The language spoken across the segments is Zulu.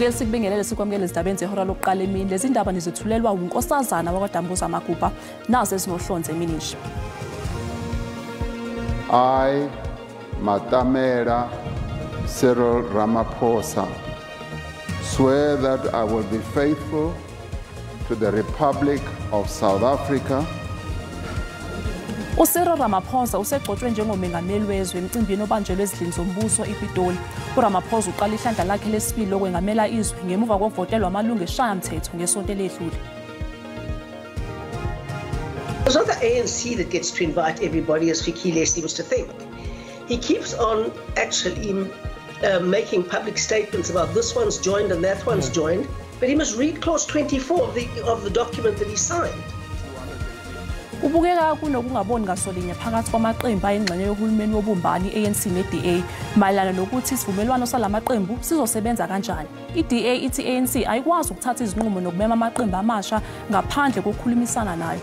Mbukeli sikubingelele sikwamukele izindaba ezihora lokuqala emini. Lezi ndaba nizithulelwa unkosazana wakwaDambuza Magupa nazo ezinohlonze emini nje. I, Matamela Cyril Ramaphosa, swear that I will be faithful to the Republic of South Africa. UCyril Ramaphosa usegcotshwe njengomengameli wezwe emcimbini obanjelwe ezindlini zombuso ePitoli. uRamaphosa uqala ihlandla lakhe lesibili lokwengamela izwe ngemuva kokuvotelwa amalungu eshayamthetho ngesonto eledlule. It's not the ANC that gets to invite everybody, as Fikile seems to think. He keeps on actually making public statements about this one's joined and that one's joined, but he must read clause 24 of the document that he signed. Ubukeka kunokungaboni ngasolinye phakathi kwamaqembu ayingxenye yohulumeni wobumbani ANC neDA mayelana nokuthi isivumelwano salamaqembu sizosebenza kanjani. iDA ithi ANC ayikwazi ukuthatha izinqumo nokumema amaqembu amasha ngaphandle kokukhulumisana nayo.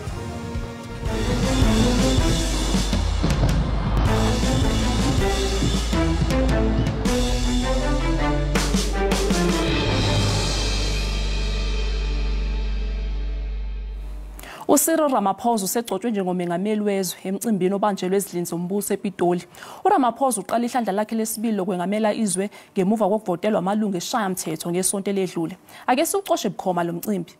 UCyril Ramaphosa usegcotshwe njengomengameli wezwe emcimbini obanjelwe ezindlini zombuso ePitoli. uRamaphosa uqala ihlandla lakhe lesibili lokwengamela izwe ngemuva kokuvotelwa amalungu eshayamthetho ngesonto eledlule. Ake siucoshe bukhoma lo mcimbi.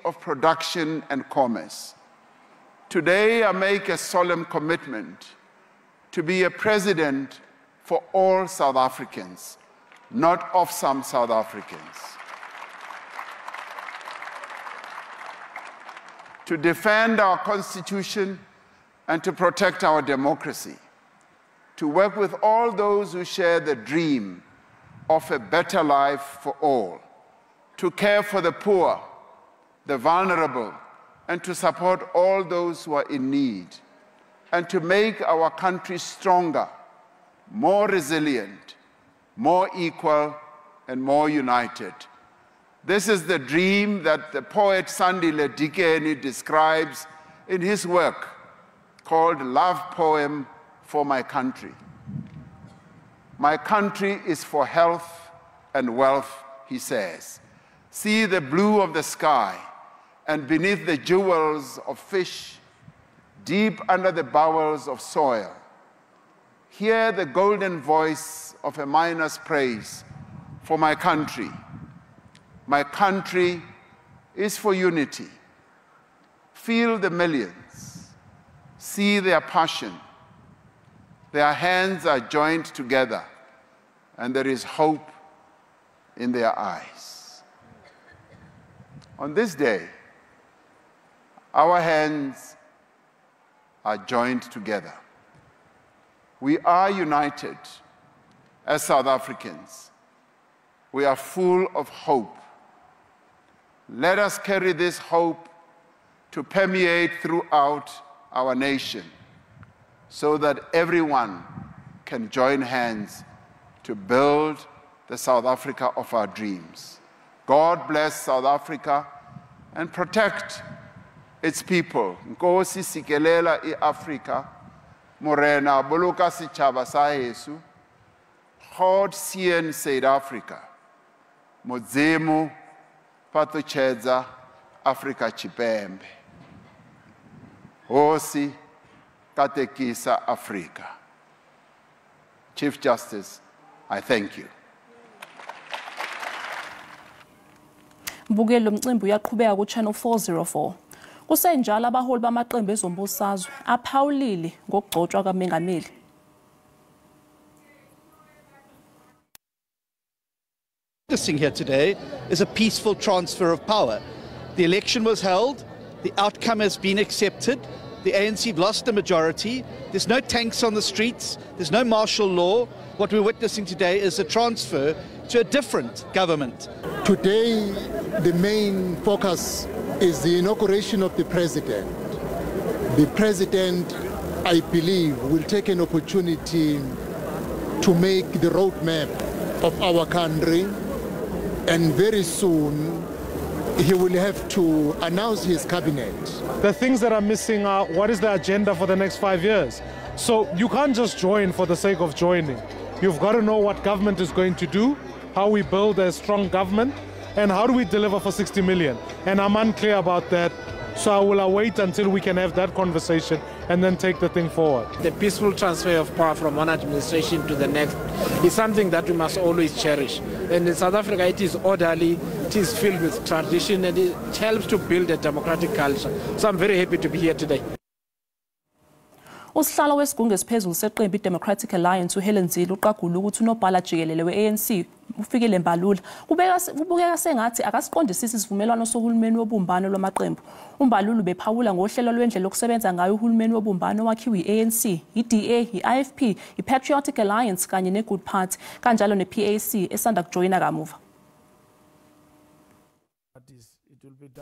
Of production and commerce. Today I make a solemn commitment to be a president for all South Africans, not of some South Africans. To defend our Constitution and to protect our democracy. To work with all those who share the dream of a better life for all. To care for the poor, the vulnerable, and to support all those who are in need. And to make our country stronger, more resilient, more equal, and more united. This is the dream that the poet Sandile Dikeni describes in his work called Love Poem for My Country. My country is for health and wealth, he says. See the blue of the sky, and beneath the jewels of fish, deep under the bowels of soil. Hear the golden voice of a miner's praise for my country. My country is for unity. Feel the millions. See their passion. Their hands are joined together, and there is hope in their eyes. On this day, our hands are joined together. We are united as South Africans. We are full of hope. Let us carry this hope to permeate throughout our nation so that everyone can join hands to build the South Africa of our dreams. God bless South Africa and protect its people. Nkosi sikelela iAfrika, Morena buluka sichaba sa Yesu, God sien South Africa, Modzemu patuchedza Afrika Chipembe. Hosi katekisa Afrika. Chief Justice, I thank you. Mbukeli lo mcimbi uyaqhubeka ku Channel 404. Kusenjalo abaholi bamaqembu ezombusazwe aphawulile ngokugcotshwa kamengameli. Witnessing here today is a peaceful transfer of power. The election was held, the outcome has been accepted, the ANC have lost the majority, there's no tanks on the streets, there's no martial law. What we're witnessing today is a transfer to a different government. Today, the main focus is the inauguration of the president. The president, I believe, will take an opportunity to make the roadmap of our country, and very soon he will have to announce his cabinet. The things that are missing are what is the agenda for the next 5 years? So you can't just join for the sake of joining. You've got to know what government is going to do, how we build a strong government, and how do we deliver for 60 million. And I'm unclear about that. So I will await until we can have that conversation and then take the thing forward. The peaceful transfer of power from one administration to the next is something that we must always cherish. And in South Africa, it is orderly, it is filled with tradition, and it helps to build a democratic culture. So I'm very happy to be here today. Usihlalo wesigungu esiphezulu seqembu iDemocratic Alliance uHelen Zille uqagula ukuthi unobhala jikelele we-ANC ufikile Mbalula kubukeka sengathi akasiqondisisi isivumelwano sohulumeni wobumbano lwamaqembu. uMbalula bephawula ngohlelo lwendlela lokusebenza ngayo uhulumeni wobumbano wakhiwe i-ANC, i-DA, i-IFP, i-Patriotic Alliance kanye ne-Good Party kanjalo ne-PAC esanda kujoyina kamuva.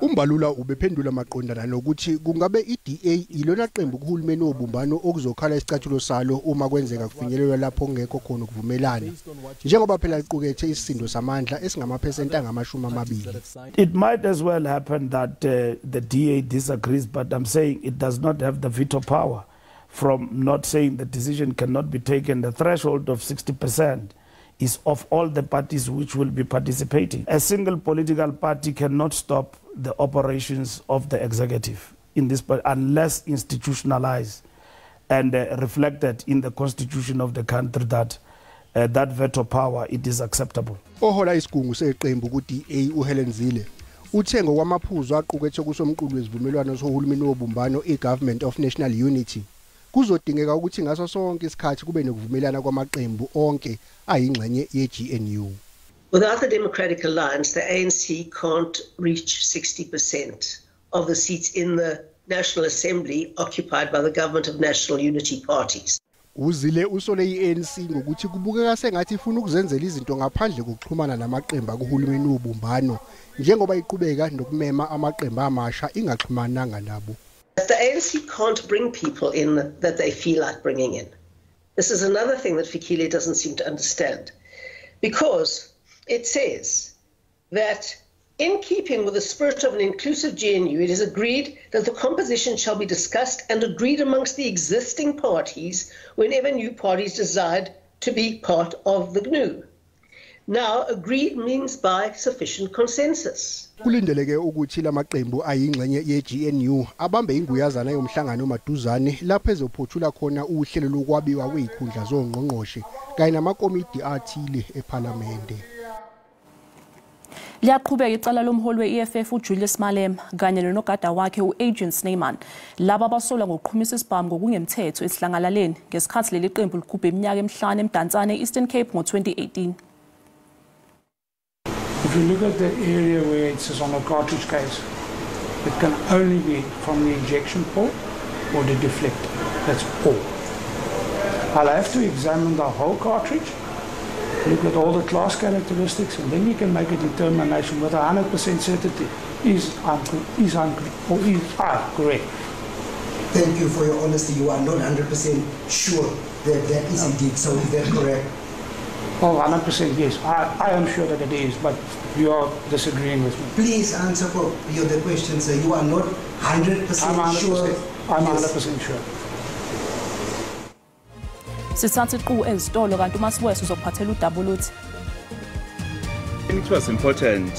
uMbalula ubephendula maqondana nokuthi kungabe iDA ilona qembu kuhulumeni wobumbano okuzokhala isicathulo salo uma kwenzeka kufinyelelwa lapho ngekho khona ukuvumelana njengoba phela liqukethe isisindo samandla esingamaphesenti angama-20. It might as well happen that the DA disagrees, but I'm saying it does not have the veto power from not saying the decision cannot be taken. The threshold of 60% is of all the parties which will be participating. A single political party cannot stop the operations of the executive in this, unless institutionalized and reflected in the constitution of the country that that veto power, it is acceptable. Ohola isigungu seqembu ku-DA uHelen Zille uthe ngokwamaphuzu aqukethe kusomqulu wesivumelwano sohulumeni wobumbano i-Government of National Unity kuzodingeka ukuthi ngaso sonke isikhathi kube nokuvumelana kwamaqembu onke ayingxenye ye-GNU. Without the Democratic Alliance, the ANC can't reach 60% of the seats in the National Assembly occupied by the Government of National Unity parties. uZille usole i-ANC ngokuthi kubukeka sengathi ifuna ukuzenzela izinto ngaphandle kokuxhumana namaqembu akuhulumeni wobumbano njengoba iqhubeka nokumema amaqembu amasha ingaxhumananga nabo. The ANC can't bring people in that they feel like bringing in. This is another thing that Fikile doesn't seem to understand, because it says that in keeping with the spirit of an inclusive GNU, it is agreed that the composition shall be discussed and agreed amongst the existing parties whenever new parties decide to be part of the GNU. Now, agreed means by sufficient consensus. Kulindeleke ukuthi lamaqembu ayingxenye ye-GNU abambe inguyazana yomhlangano maduzane lapho ezophothula khona uhlelo lokwabiwa kwezikhundla zongqongqoshe kanye namakomiti athile eParliamente. Liyaqhubeka icala lomholi we-EFF uJulius Malema kanye nonogada wakhe uAdrian Snyman laba abasolwa ngokuqhumisa isibhamu ngokungemthetho esihlangalaleni ngesikhathi leli qembu likhuphe iminyaka emihlanu emdantsane e-Eastern Cape ngo-2018. If you look at the area where it says on a cartridge case, it can only be from the injection port or the deflector. That's all. I'll have to examine the whole cartridge, look at all the class characteristics, and then you can make a determination with 100% certainty is I correct. Thank you for your honesty. You are not 100% sure that that is indeed so. Is that correct? Oh, 100% yes. I am sure that it is, but you are disagreeing with me. Please answer for the question, sir. You are not 100% sure. I'm 100% sure. Sithatha iqhu ezitolo kanti uMasibuyesu uzophathela udaba oluthi. It was important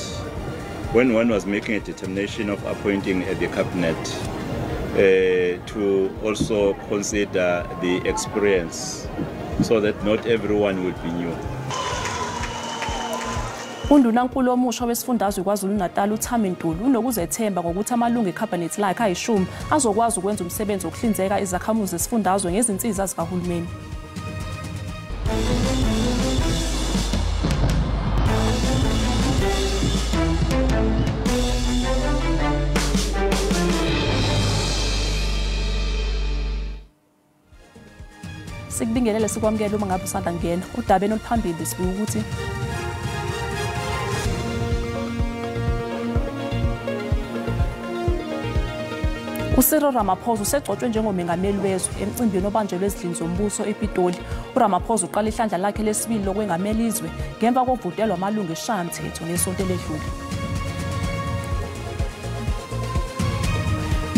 when one was making a determination of appointing the cabinet to also consider the experience so that not everyone would be new. Undunankulu omusha wesifundazwe KwaZulu-Natal uThami Ntuli unokuzethemba ngokuthi amalungu eCabinet lakhe ayi-10 azokwazi ukwenza umsebenzi wokuhlinzeka izakhamuzi zesifundazwe ngezinsiza zikahulumeni. Sikubingelele sikwamukele uma ngabe usanda ngena udabeni oluphambili sibika ukuthi uCyril Ramaphosa usegcotshwe njengomengameli wezwe emcimbini obanjelwe ezidlini zombuso ePitoli. uRamaphosa uqala ihlandla lakhe lesibili lokwengamela izwe ngemva kokuvudelwa amalungu eshayamthetho ngesonto ledlule.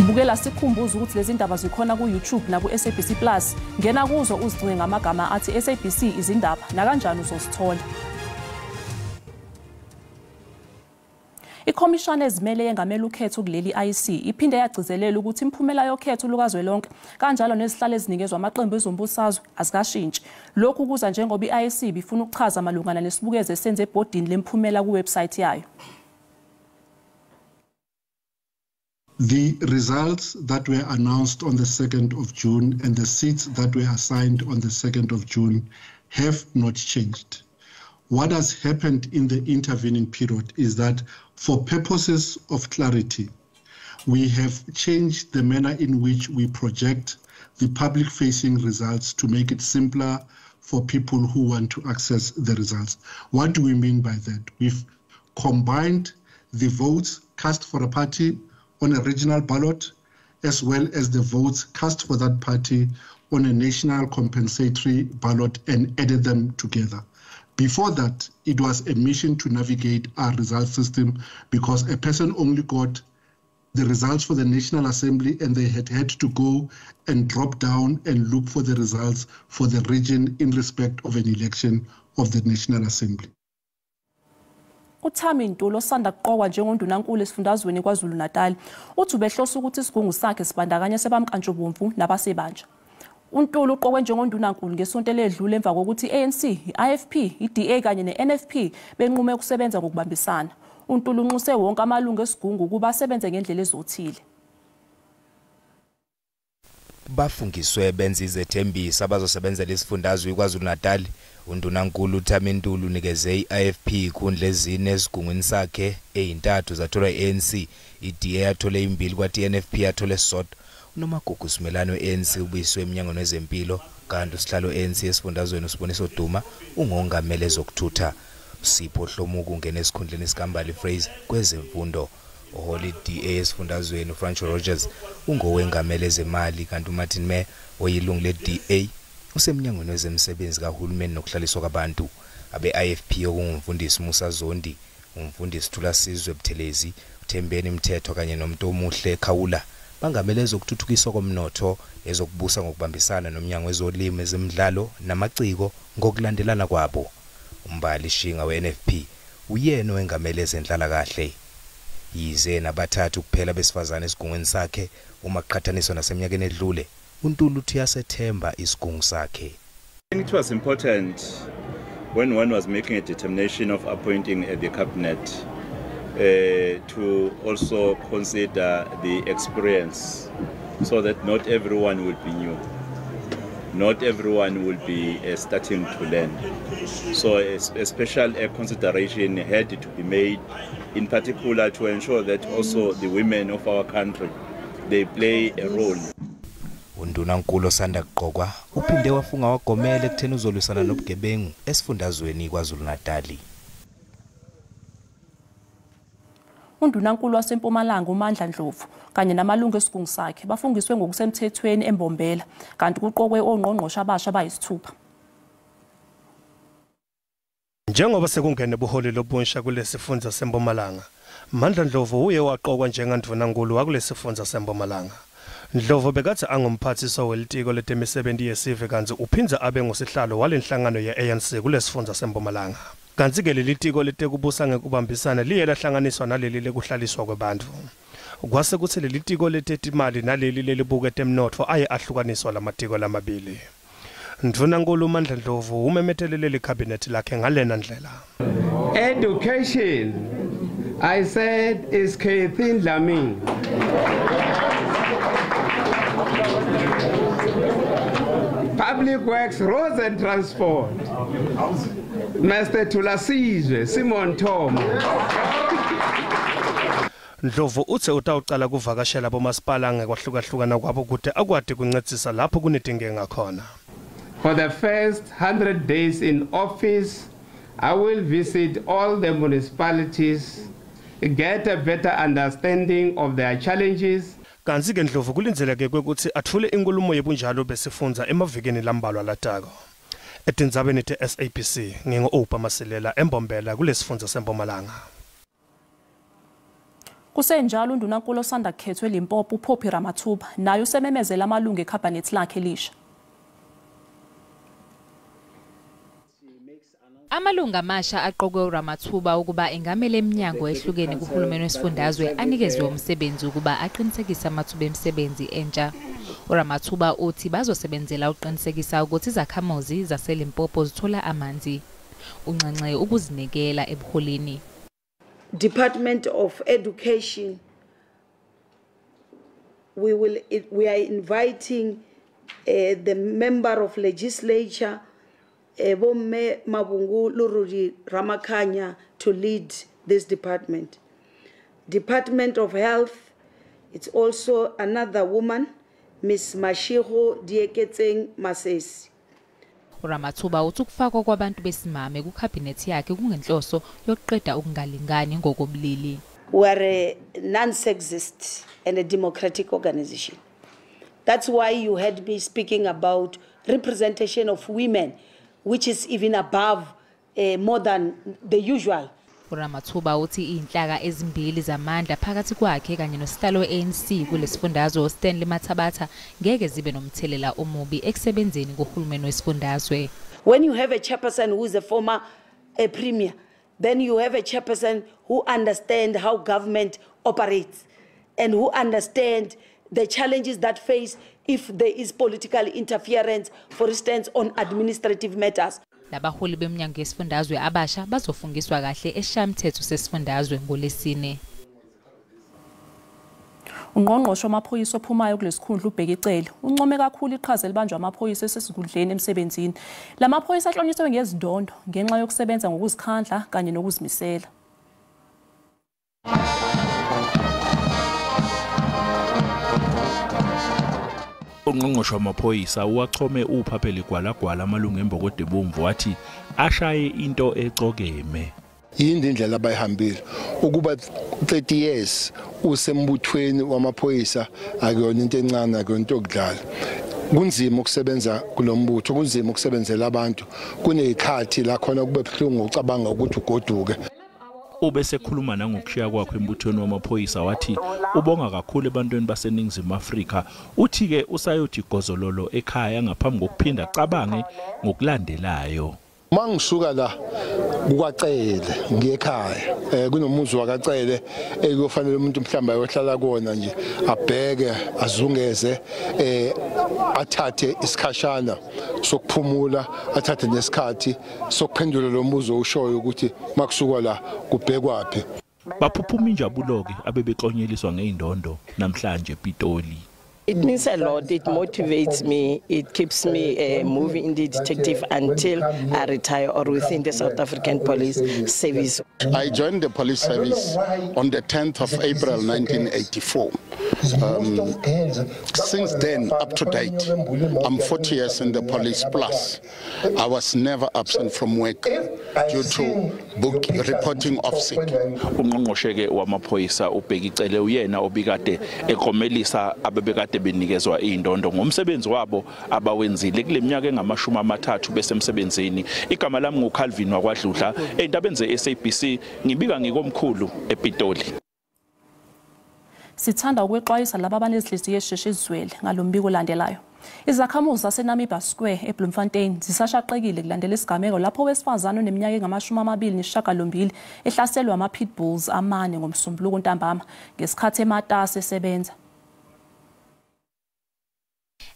Bukela sikhumbuza ukuthi lezi ndaba zikhona ku YouTube na ku SABC Plus. Ngena kuzo uzigcine ngamagama athi SABC izindaba na kanjani uzosithola. Ikhomishana ezimele yengamela ukhetho kuleli IEC iphinde yagcizelela ukuthi imphumela yokhetho lukazwelonke kanjalo nezihlalo ezinikezwa amaqembu ezombusazwe azikashintshi. Lokhu kuza njengoba iIEC bifuna ukuchaza malungana nesibukeze esenze ebhodini lemphumela ku website yayo. The results that were announced on the 2nd of June and the seats that were assigned on the 2nd of June have not changed. What has happened in the intervening period is that for purposes of clarity, we have changed the manner in which we project the public-facing results to make it simpler for people who want to access the results. What do we mean by that? We've combined the votes cast for a party on a regional ballot as well as the votes cast for that party on a national compensatory ballot and added them together. Before that, it was a mission to navigate our result system because a person only got the results for the National Assembly and they had to go and drop down and look for the results for the region in respect of an election of the National Assembly. uThami Ntuli osanda kuqokwa njengondunankulu esifundazweni kwaZulu-Natal uthi ubehlosa ukuthi isigungu sakhe sibandakanya sebamkantshubomvu nabasebanja. uNtuli uqokwe njengondunankulu ngesonto ledlule emva kokuthi iANC, iIFP, iDA kanye neNFP benqume ukusebenza ngokubambisana. uNtuli unxuse wonke amalungu esigungu ukuba asebenze ngendlela ezothile. Bafungiswe benza izethembiso abazosebenzela isifundazwe kwaZulu-Natal. uNdunankulu uThami Ntuli unikeze iIFP ikhundla ezine esigungwini sakhe eyintathu zathola iANC, iDA yathola 2 kwathi iNFP yathola esisodwa. uNomagugu Simelane weANC ubuyiswe eminyangweni wezempilo kanti usihlalo ANC esifundazweni uSiboniso Duma ungongamele ezokuthutha. Sipho Hlomuku ungena esikhundleni sikaMbali Fraser kwezemfundo. uHoly DA esifundazweni uFranco Rogers ungowengamele ezemali kanti uMartin May oyilungu leDA useminyangweni wezemisebenzi kahulumeni nokuhlaliswa kwabantu. abe-IFP okungumfundisi Musa Zondi, umfundisi Thula Sizwe Buthelezi, uThembeni Mthetho kanye nomuntu omuhle Khawula bangamele ezokuthuthukiswa komnotho, ezokubusa ngokubambisana nomnyango wezolimo, ezemidlalo namaciko ngokulandelana kwabo. uMbali Shinga weNFP uyena owengamele ezenhlala kahle. Yize nabathathu kuphela besifazane esigungweni sakhe uma kuqhathaniswa naseminyakeni edlule. uNtuli uthi yasethemba isigungu sakhe. It was important when one was making a determination of appointing the cabinet to also consider the experience so that not everyone will be new. Not everyone will be starting to learn. So a special consideration had to be made, in particular to ensure that also the women of our country, they play a role. uNdunankulu osanda kuqokwa uphinde wafunga wagomela ekutheni uzolwisana nobugebengu esifundazweni kwaZulu-Natal. uNdunankulu waseMpumalanga uMandla Ndlovu kanye namalungu esigungu sakhe bafungiswe ngokusemthethweni eMbombela kanti kuqokwe ongqongqoshe abasha bayisithupha. Njengoba sekungene buholi lobuntsha kulesifundza seMpumalanga, Mandla Ndlovu uye waqokwa njengandunankulu wakulesifundza seMpumalanga. Ndlovu bekathi angumphathiso welitiko letemisebenzi yesive kanti uphinza abe ngosihlalo walenhlangano yeANC kulesifundza seMpumalanga. Kanti ke leli tiko letekubusa ngekubambisana liye lahlanganiswa naleli lekuhlaliswa kwabantu. Kwase kuthi leli tiko letetimali naleli lelibuke temnotfo aye ahlukaniswa lamatiko lamabili. Ndunankulu uMandla Ndlovu umemethelele lecabinet lakhe ngalena ndlela. Education, I said, is Kathin Dlamini. Public Works, Roads and Transport, Mr. Thula Sizwe, Simon Thoma. Ndlovu uthe utawuqala kuvakashela bomasipala ngekwahlukana kwabo kude akwade kuncedisa lapho kunedingenga khona. For the first 100 days in office, I will visit all the municipalities, get a better understanding of their challenges. Kanti ke Ndlovu kulindeleke ukuthi athule inkulumo yebunjalo besifundza emavikeni lambalwa latako. Etindzabeni te-SABC ngingo-Opa Masilela eMbombela kulesifundza seMpumalanga. Kusenjalo undunankulu osanda kukhethwe eLimpopo uPhophi Ramathuba naye usememezela amalungu eCabinet lakhe elisha. Amalunga amasha aqokwe uRamathuba ukuba engamele eminyango ehlukene kuhulumeni wesifundazwe anikezwe umsebenzi ukuba aqinisekise amathuba emisebenzi entsha. uRamathuba uthi bazosebenzela uqinisekisa ukuthi izakhamuzi zaseLimpopo zithola amanzi. Unxenxe ukuzinikela ebuholini. Department of Education, we are inviting the member of legislature, Bomme Mabungu Lurudi Ramakanya, to lead this department. Department of Health, it's also another woman, Miss Mashiho Dieketseng Masesi. uRamathuba uthi ukufakwa kwabantu besimame kuCabinet yakhe kungenhloso yokuqeda ukungalingani ngokobulili. We are a non-sexist and a democratic organization. That's why you heard me speaking about representation of women, which is even above more than the usual. uRamathuba uthi inhlaka ezimbili zamandla phakathi kwakhe kanye nosihlalo weANC kulesifundazwe Stanley Mathabatha ngeke zibe nomthelela omubi ekusebenzeni kohulumeni wesifundazwe. When you have a chairperson who is a former premier, then you have a chairperson who understands how government operates and who understands the challenges that face if there is political interference, for instance, on administrative matters. Labaholi beminyango yesifundazwe abasha bazofungiswa kahle eshamthetho sesifundazwe ngoLesine. Ungqongqoshe wamaphoyisa ophumayo kulesikhundla uBheki Cele uncome kakhulu iqhaza elibanjwa amaphoyisa esesigudleni emsebenzini. Lamaphoyisa ahlonyiswe ngezidondo ngenxa yokusebenza ngokuzikhandla kanye nokuzimisela. Ungqongqoshe wamaphoyisa uwachome uphapheli gwalagwala amalungu embokode bomvu wathi ashaye into ecokeme. Yini indlela abayihambile ukuba 30 years usembuthweni wamaphoyisa akuyona into encane akuyona into okudlala. Kunzima ukusebenza kulombutho, kunzima ukusebenzela abantu, kunezikhathi la khona kube buhlungu ucabanga ukuthi ugoduke. Ubese khuluma nangokushiya kwakhe embuthweni wamaphoyisa wathi ubonga kakhulu ebantwini baseNingizimu Afrika, uthi ke usayothi gozololo ekhaya ngaphambi kokuphinda cabange ngokulandelayo. Mangisuka la kukaCele ngekhaya kunomuzi wakaCele ekufanele umuntu mhlamba ayohlala kona nje abheke azungeze athathe isikhashana sokuphumula, athathe nesikhathi sokuphendula lo mbuzo ushoyo ukuthi makusuka la kubhekwaphi. Baphuphuma injabulo ke abebeklonyeliswa ngeindondo namhlanje ePitoli. It means a lot. It motivates me. It keeps me moving in the detective until I retire or within the South African Police Service. I joined the police service on the 10th of April 1984. Since then, up to date, I'm 40 years in the police plus. I was never absent from work due to reporting of sick. Ungqongqoshe ke wamaphoyisa uBheki Cele uyena obikade ekomelisa abebekade benikezwa indondo ngomsebenzi wabo abawenzile kuleminyaka engama-30 besemsebenzini. Igama lami nguCalvin wakwaDludla endabeni zeSABC ngibika ngikomkhulu ePitoli. Sithanda ukwexwayisa laba abanezinhliziyo ezisheshe ezizwele ngalombiko olandelayo. Izakhamuzi zaseNamiba Square eBloemfontein zisashaqekile kulandela isigameko lapho owesifazane oneminyaka engama-28 ehlaselwe ama-pitbulls amane ngomsombuluko ntambama ngesikhathi ematasa esebenza.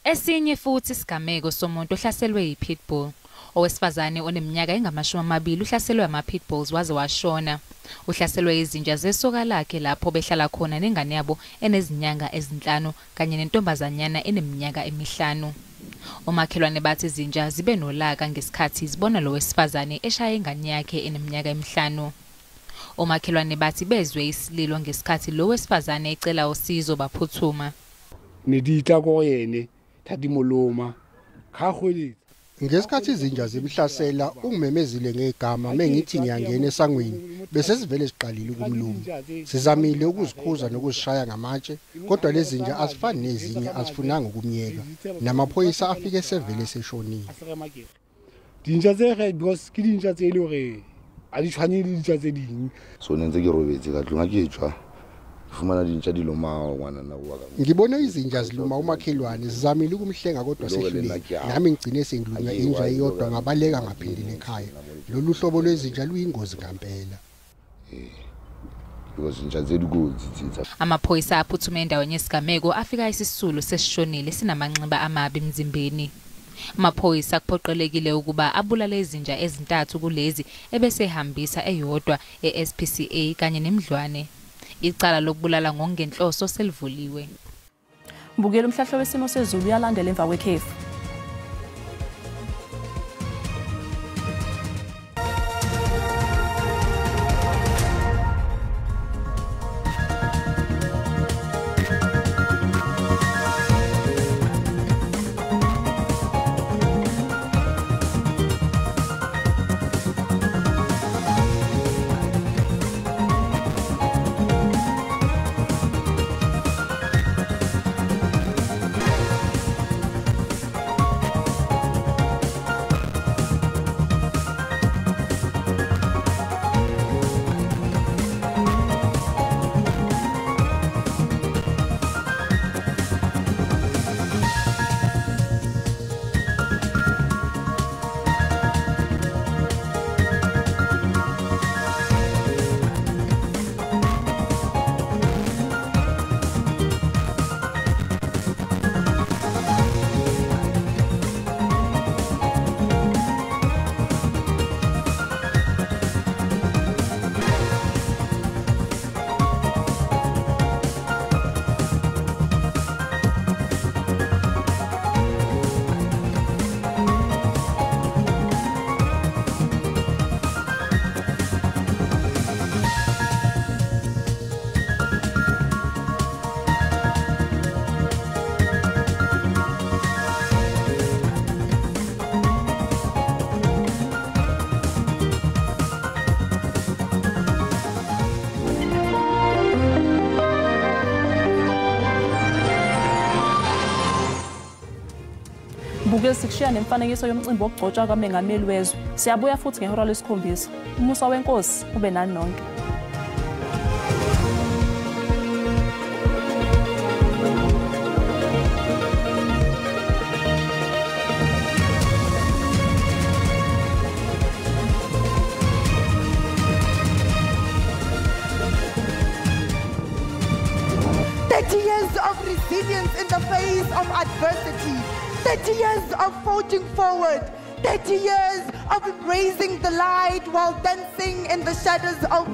Esinye futhi isigameko somuntu ohlaselwe yi-pitbull. Owesifazane oneminyaka engama-20 uhlaselwe ama-pitbulls waze washona. Uhlaselwe izinja zesoka lakhe lapho behlala khona nengane yabo enezinyanga ezi5 kanye nentombazanyana eneminyaka emi5. Omakhelwane bathi izinja zibe nolaka ngesikhathi zibona lo wesifazane eshaya ingane yakhe eneminyaka emi5. Omakhelwane bathi bezwe isililo ngesikhathi lo wesifazane ecela usizo baphuthuma. Nidita koyene thadimoloma khahweli. Ngesikhathi izinja zimhlasela ungimemezile ngegama mengithi ngiyangena esangweni bese sivele siqalile ukumluma. Sizamile ukuzikhuza nokuzishaya ngamatshe kodwa lezi zinja asifani nezinye asifunanga ukumyeka. Namaphoyisa afike sevele seshonile. Dinja tse because ke dinja tse ile hore a di tshwane le dinja tse ding. So nentse ke robetse ka tlunga ke tshwa Ngibona izinja ziluma umakhelwane zizamile ukumhlenga kodwa sehlulile. Nami ngigcine sengidlunywa inja iyodwa ngabaleka ngaphindile ekhaya. Lolu hlobo lwezinja luyingozi ngempela. Amaphoyisa aphuthuma endaweni yesigameko afika isisulu sesishonile sinamanxiba amabi emzimbeni. Amaphoyisa kuphoqelekile ukuba abulale izinja ezintathu kulezi ebese ehambisa eyodwa eSPCA kanye nemidlwane. Icala lokubulala ngokungenhloso selivuliwe. Bukela umhlahlo wesimo sezulu yalandela emva kwekhefu. Bukela sikushiya nemfanekiso yomcimbi wokugcotshwa kaMengameli wezwe. Siyabuya futhi ngehora lesikhombisa. Umusa wenkosi ube nani nonke. Years of resilience in the face of adversity, 30 years of forging forward, 30 years of embracing the light while dancing in the shadows of